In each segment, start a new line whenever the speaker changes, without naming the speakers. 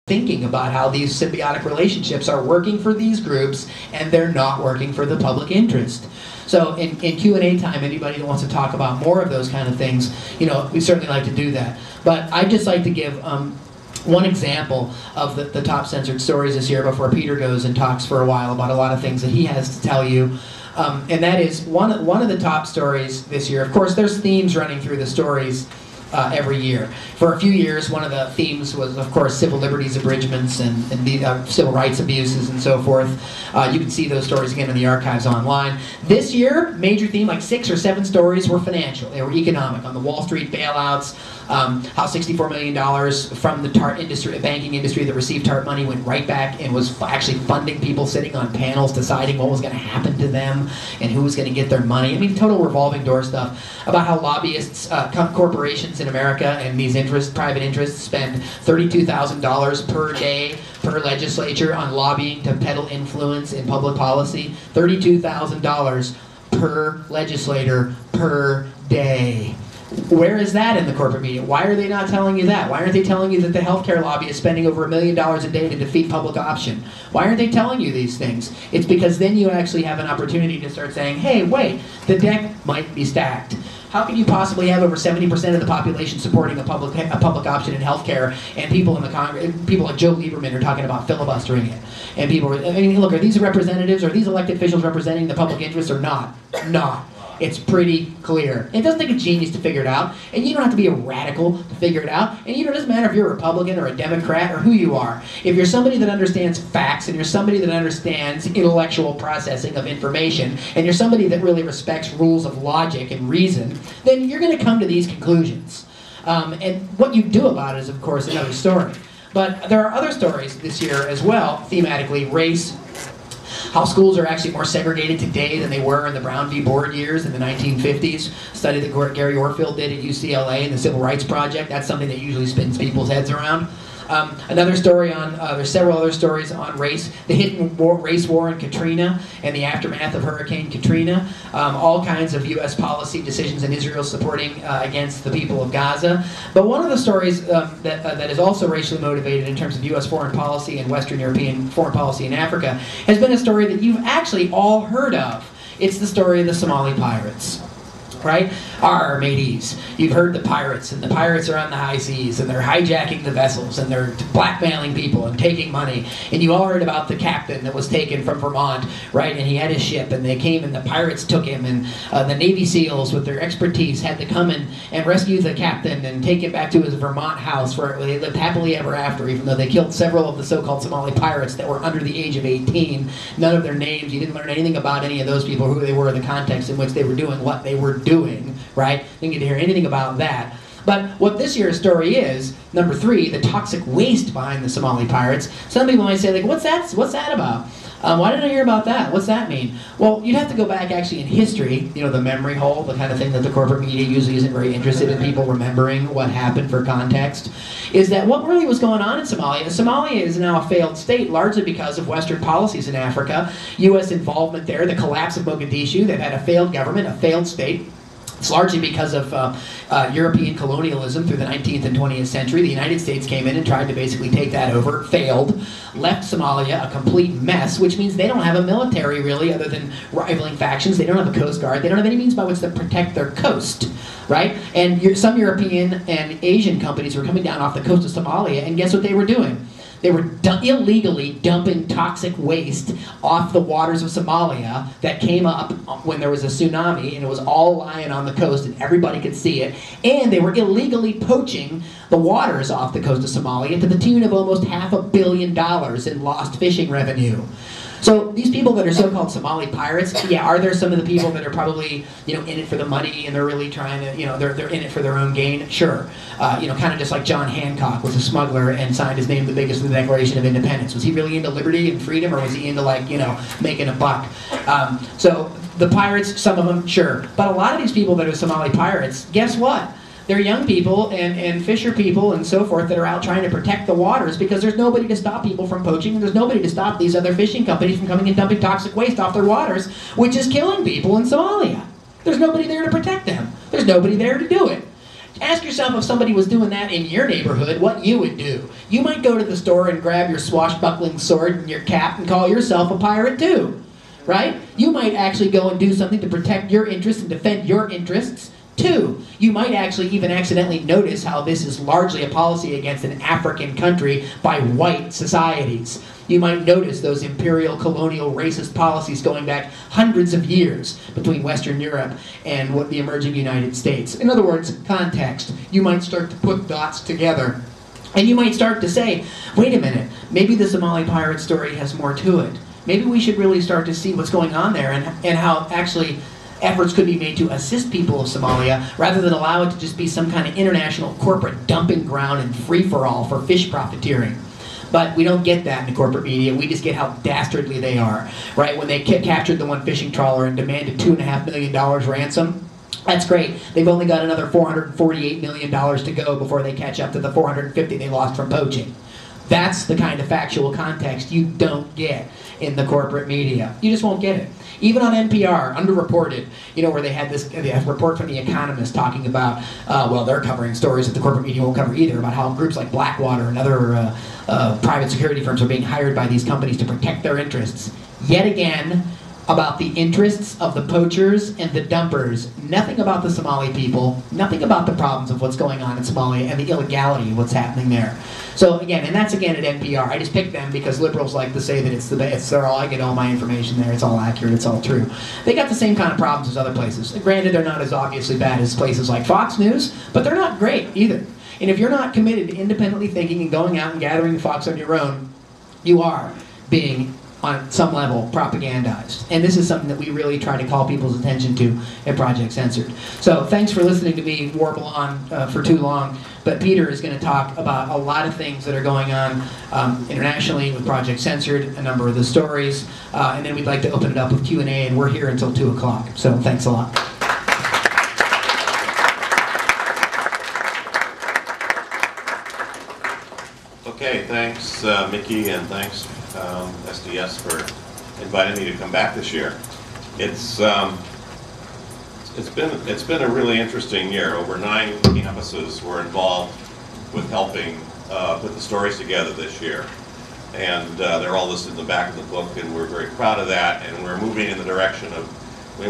thinking about how these symbiotic relationships are working for these groups and they're not working for the public interest. So in Q&A time, anybody that wants to talk about more of those kind of things, we certainly like to do that. But I'd just like to give one example of the top censored stories this year before Peter goes and talks for a while about a lot of things that he has to tell you. And that is one of the top stories this year. Of course, there's themes running through the stories every year. For a few years, one of the themes was, of course, civil liberties abridgments and the civil rights abuses and so forth. You can see those stories again in the archives online. This year, major theme, like 6 or 7 stories were financial. They were economic, on the Wall Street bailouts, how $64 million from the TARP industry, banking industry that received TARP money went right back and was actually funding people sitting on panels deciding what was going to happen to them and who was going to get their money. I mean, total revolving door stuff about how lobbyists, corporations in America and these private interests spend $32,000 per day per legislature on lobbying to peddle influence in public policy. $32,000 per legislator per day. Where is that in the corporate media? Why are they not telling you that? Why aren't they telling you that the healthcare lobby is spending over $1 million a day to defeat public option? Why aren't they telling you these things? It's because then you actually have an opportunity to start saying, hey, wait, the deck might be stacked. How can you possibly have over 70% of the population supporting a public option in healthcare, and people in the Congress, people like Joe Lieberman are talking about filibustering it, and people are, I mean, look, are these representatives, are these elected officials representing the public interest or not? Not. It's pretty clear. It doesn't take a genius to figure it out, and you don't have to be a radical to figure it out, and it doesn't matter if you're a Republican or a Democrat or who you are. If you're somebody that understands facts, and you're somebody that understands intellectual processing of information, and you're somebody that really respects rules of logic and reason, then you're going to come to these conclusions. And what you do about it is, of course, another story. But there are other stories this year as well, thematically, race, how schools are actually more segregated today than they were in the Brown v. Board years in the 1950s. Study that Gary Orfield did at UCLA in the Civil Rights Project. That's something that usually spins people's heads around. Another story on, there's several other stories on race. The hidden race war in Katrina and the aftermath of Hurricane Katrina. All kinds of U.S. policy decisions in Israel supporting against the people of Gaza. But one of the stories that is also racially motivated in terms of U.S. foreign policy and Western European foreign policy in Africa has been a story that you've actually all heard of. It's the story of the Somali pirates. Right? Arr, mateys. You've heard the pirates, and the pirates are on the high seas, and they're hijacking the vessels, and they're blackmailing people and taking money. And you all heard about the captain that was taken from Vermont, right? And he had his ship, and they came, and the pirates took him, and the Navy SEALs, with their expertise, had to come in and rescue the captain and take him back to his Vermont house, where they lived happily ever after, even though they killed several of the so-called Somali pirates that were under the age of 18. None of their names. You didn't learn anything about any of those people, who they were, the context in which they were doing what they were doing, right? Didn't get to hear anything about that. But what this year's story is, number 3, the toxic waste behind the Somali pirates. Some people might say, like, what's that about? Why didn't I hear about that? What's that mean? Well, you'd have to go back actually in history, the memory hole, the kind of thing that the corporate media usually isn't very interested in people remembering what happened for context, is that what really was going on in Somalia. Somalia is now a failed state largely because of Western policies in Africa, U.S. involvement there, the collapse of Mogadishu. They've had a failed government, a failed state. It's largely because of European colonialism through the 19th and 20th century. The United States came in and tried to basically take that over, failed, left Somalia a complete mess, which means they don't have a military really other than rivaling factions. They don't have a coast guard. They don't have any means by which to protect their coast, right? And some European and Asian companies were coming down off the coast of Somalia, and guess what they were doing? They were illegally dumping toxic waste off the waters of Somalia that came up when there was a tsunami, and it was all lying on the coast and everybody could see it. And they were illegally poaching the waters off the coast of Somalia to the tune of almost $500 million in lost fishing revenue. So these people that are so-called Somali pirates, yeah, are there some of the people that are probably, in it for the money and they're really trying to, they're in it for their own gain? Sure. Kind of just like John Hancock was a smuggler and signed his name the biggest in the Declaration of Independence. Was he really into liberty and freedom, or was he into making a buck? So the pirates, some of them, sure. But a lot of these people that are Somali pirates, guess what? They're young people and fisher people and so forth that are out trying to protect the waters because there's nobody to stop people from poaching, and there's nobody to stop these other fishing companies from coming and dumping toxic waste off their waters, which is killing people in Somalia. There's nobody there to protect them. There's nobody there to do it. Ask yourself if somebody was doing that in your neighborhood, what you would do. You might go to the store and grab your swashbuckling sword and your cap and call yourself a pirate too, right? You might actually go and do something to protect your interests and defend your interests too. You might actually even accidentally notice how this is largely a policy against an African country by white societies. You might notice those imperial, colonial, racist policies going back hundreds of years between Western Europe and what the emerging United States. In other words, context. You might start to put dots together. And you might start to say, wait a minute, maybe the Somali pirate story has more to it. Maybe we should really start to see what's going on there and how actually efforts could be made to assist people of Somalia rather than allow it to just be some kind of international corporate dumping ground and free-for-all for fish profiteering. But we don't get that in the corporate media. We just get how dastardly they are, right? When they captured the one fishing trawler and demanded $2.5 million ransom, that's great. They've only got another $448 million to go before they catch up to the $450 they lost from poaching. That's the kind of factual context you don't get in the corporate media. You just won't get it. Even on NPR, underreported, you know, where they had this report from The Economist talking about, well, they're covering stories that the corporate media won't cover either, about how groups like Blackwater and other private security firms are being hired by these companies to protect their interests. Yet again, about the interests of the poachers and the dumpers. Nothing about the Somali people, nothing about the problems of what's going on in Somalia and the illegality of what's happening there. So again, and that's again at NPR. I just picked them because liberals like to say that it's the best. I get all my information there. It's all accurate. It's all true. They got the same kind of problems as other places. Granted, they're not as obviously bad as places like Fox News, but they're not great either. And if you're not committed to independently thinking and going out and gathering the facts on your own, you are being, on some level, propagandized. And this is something that we really try to call people's attention to at Project Censored. So thanks for listening to me warble on for too long. But Peter is going to talk about a lot of things that are going on internationally with Project Censored, a number of the stories, and then we'd like to open it up with Q&A, and we're here until 2 o'clock. So thanks a lot.
Okay, thanks Mickey, and thanks SDS for inviting me to come back this year. It's been a really interesting year. Over 9 campuses were involved with helping put the stories together this year, and they're all listed in the back of the book, and we're very proud of that. And we're moving in the direction of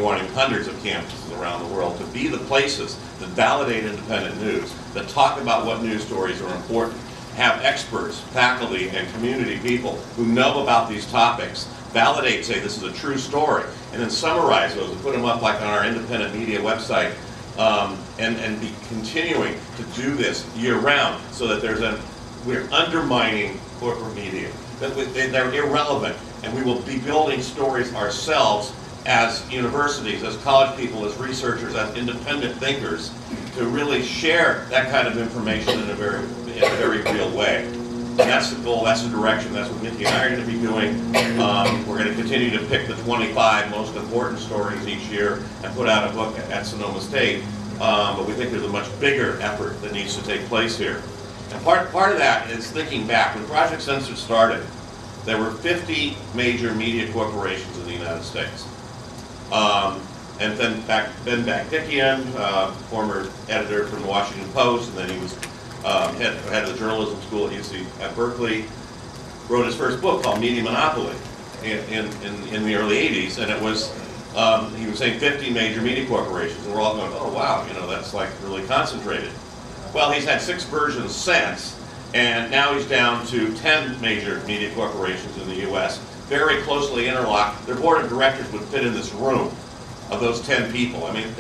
wanting hundreds of campuses around the world to be the places that validate independent news, that talk about what news stories are important, have experts, faculty, and community people who know about these topics, validate, say this is a true story, and then summarize those and put them up like on our independent media website, and be continuing to do this year round so that we're undermining corporate media. They're irrelevant, and we will be building stories ourselves as universities, as college people, as researchers, as independent thinkers, to really share that kind of information in a very real way. And that's the goal, that's the direction, that's what Mickey and I are going to be doing. We're going to continue to pick the 25 most important stories each year and put out a book at Sonoma State. But we think there's a much bigger effort that needs to take place here. And part of that is thinking back. When Project Censored started, there were 50 major media corporations in the United States. And then Ben Bakdickian, former editor from the Washington Post, and then he was head of the journalism school at Berkeley, wrote his first book called Media Monopoly in the early 80s, and it was, he was saying 50 major media corporations, and we're all going, oh wow, you know, that's like really concentrated. Well, he's had 6 versions since, and now he's down to 10 major media corporations in the US, very closely interlocked. Their board of directors would fit in this room of those 10 people. I mean,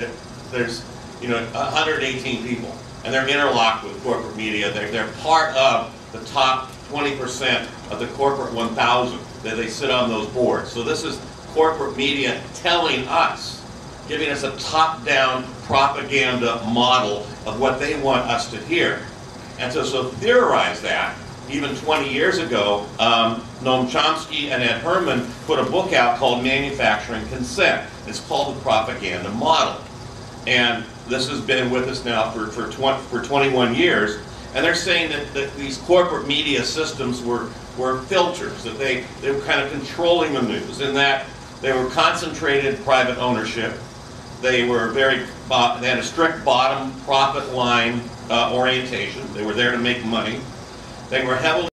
there's, you know, 118 people, and they're interlocked with corporate media. They're part of the top 20% of the corporate 1,000 that they sit on those boards. So this is corporate media telling us, giving us a top-down propaganda model of what they want us to hear. And so theorize that. Even 20 years ago, Noam Chomsky and Ed Herman put a book out called Manufacturing Consent. It's called The Propaganda Model. And this has been with us now for 21 years. And they're saying that these corporate media systems were filters, that they were kind of controlling the news, in that they were concentrated private ownership. They were they had a strict bottom profit line orientation. They were there to make money. They were heavily